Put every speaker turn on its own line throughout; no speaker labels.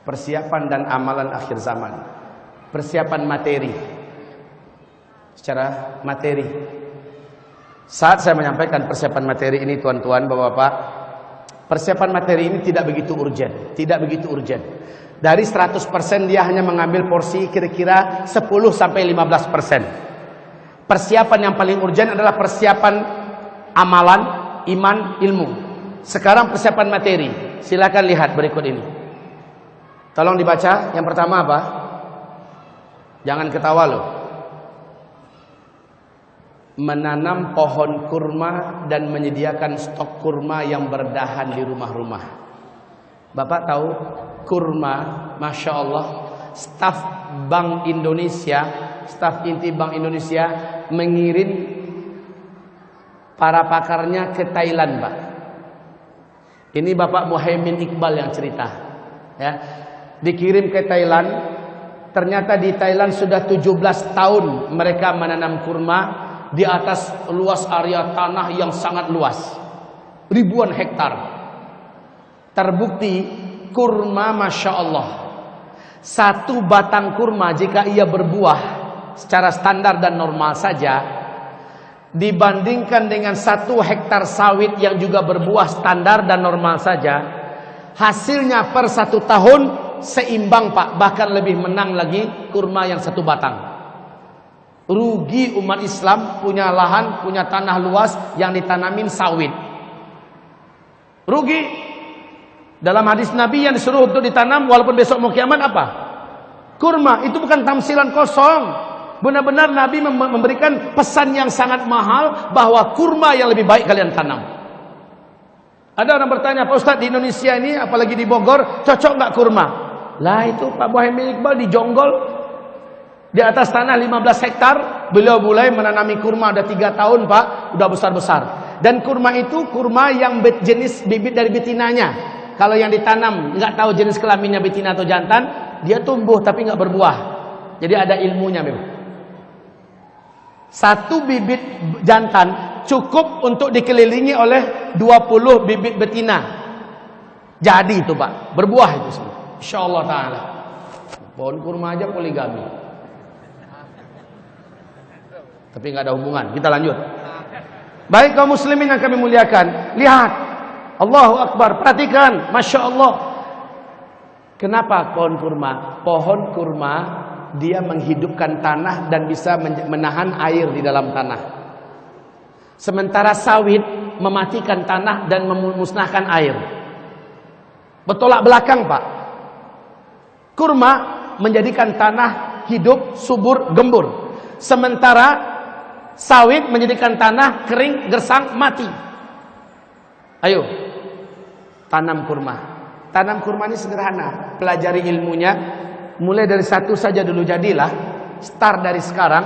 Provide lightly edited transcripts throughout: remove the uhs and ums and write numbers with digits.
persiapan dan amalan akhir zaman. Persiapan materi. Secara materi. Saat saya menyampaikan persiapan materi ini, tuan-tuan, bapak-bapak, persiapan materi ini tidak begitu urgent, tidak begitu urgent. Dari 100% dia hanya mengambil porsi kira-kira 10-15%. Persiapan yang paling urgent adalah persiapan amalan, iman, ilmu. Sekarang persiapan materi. Silakan lihat berikut ini. Tolong dibaca. Yang pertama apa? Jangan ketawa loh. Menanam pohon kurma dan menyediakan stok kurma yang berdahan di rumah-rumah. Bapak tahu kurma, Masya Allah, staf Bank Indonesia, staf inti Bank Indonesia mengirim para pakarnya ke Thailand, Pak. Ini Bapak Muhaimin Iqbal yang cerita, ya. Dikirim ke Thailand. Ternyata di Thailand sudah 17 tahun mereka menanam kurma di atas luas area tanah yang sangat luas, ribuan hektar. Terbukti kurma, Masya Allah, satu batang kurma jika ia berbuah secara standar dan normal saja, dibandingkan dengan 1 hektar sawit yang juga berbuah standar dan normal saja, hasilnya per 1 tahun seimbang, Pak. Bahkan lebih menang lagi kurma yang 1 batang. Rugi umat Islam punya lahan, punya tanah luas yang ditanamin sawit. Rugi. Dalam hadis Nabi yang disuruh untuk ditanam walaupun besok mau kiamat apa? Kurma. Itu bukan tamsilan kosong. Benar-benar Nabi memberikan pesan yang sangat mahal bahwa kurma yang lebih baik kalian tanam. Ada orang bertanya, Pak Ustadz, di Indonesia ini apalagi di Bogor cocok nggak kurma? Lah itu Pak Muhaimin Iqbal di Jonggol, di atas tanah 15 hektar, beliau mulai menanami kurma. Ada 3 tahun, Pak, udah besar-besar. Dan kurma itu kurma yang jenis bibit dari betinanya. Kalau yang ditanam nggak tahu jenis kelaminnya betina atau jantan, dia tumbuh tapi nggak berbuah. Jadi ada ilmunya memang. 1 bibit jantan cukup untuk dikelilingi oleh 20 bibit betina. Jadi itu, Pak, berbuah itu semua. Insyaallah taala. Pohon kurma aja poligami. Tapi nggak ada hubungan. Kita lanjut. Baik kaum muslimin yang kami muliakan, lihat, Allahu Akbar, perhatikan, Masya Allah. Kenapa pohon kurma? Pohon kurma dia menghidupkan tanah dan bisa menahan air di dalam tanah. Sementara sawit mematikan tanah dan memusnahkan air. Bertolak belakang, Pak. Kurma menjadikan tanah hidup, subur, gembur. Sementara sawit menjadikan tanah kering, gersang, mati. Ayo, tanam kurma. Tanam kurma ini sederhana. Pelajari ilmunya. Mulai dari 1 saja dulu, jadilah. Start dari sekarang.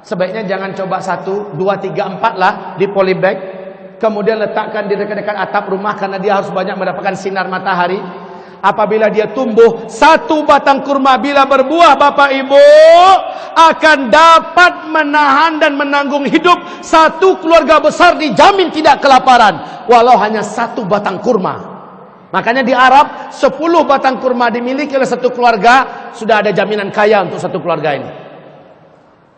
Sebaiknya jangan coba 1, 2, 3, 4 lah di polybag. Kemudian letakkan di dekat-dekat atap rumah karena dia harus banyak mendapatkan sinar matahari. Apabila dia tumbuh, 1 batang kurma bila berbuah, Bapak Ibu, akan dapat menahan dan menanggung hidup 1 keluarga besar, dijamin tidak kelaparan. Walau hanya 1 batang kurma. Makanya di Arab 10 batang kurma dimiliki oleh 1 keluarga, sudah ada jaminan kaya untuk 1 keluarga ini.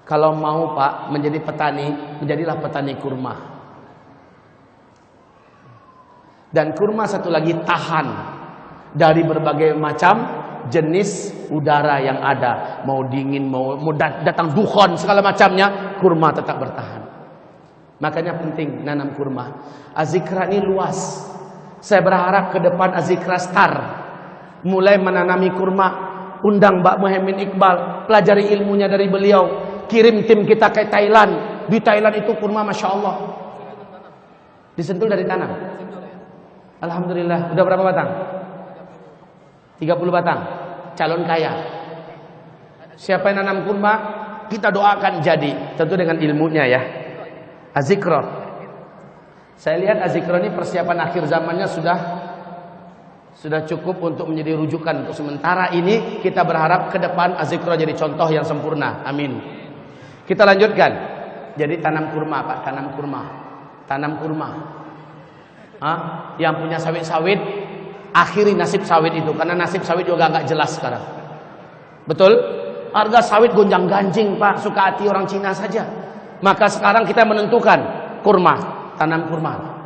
Kalau mau, Pak, menjadi petani, menjadilah petani kurma. Dan kurma satu lagi tahan dari berbagai macam jenis udara yang ada. Mau dingin, mau datang dukhon, segala macamnya, kurma tetap bertahan. Makanya penting nanam kurma. Azikra ini luas. Saya berharap ke depan Azikra Star mulai menanami kurma. Undang Mbak Muhaimin Iqbal, pelajari ilmunya dari beliau. Kirim tim kita ke Thailand. Di Thailand itu kurma, Masya Allah, disentul dari tanam. Alhamdulillah. Udah berapa batang? 30 batang. Calon kaya. Siapa yang nanam kurma, kita doakan jadi. Tentu dengan ilmunya ya. Azikra. Saya lihat Azikra ini persiapan akhir zamannya sudah cukup untuk menjadi rujukan untuk sementara ini. Kita berharap ke depan Azikra jadi contoh yang sempurna. Amin. Kita lanjutkan. Jadi tanam kurma, Pak, tanam kurma. Tanam kurma. Yang punya sawit-sawit, akhiri nasib sawit itu, karena nasib sawit juga nggak jelas sekarang. Betul? Harga sawit gonjang-ganjing Pak, suka hati orang Cina saja. Maka sekarang kita menentukan kurma, tanam kurma.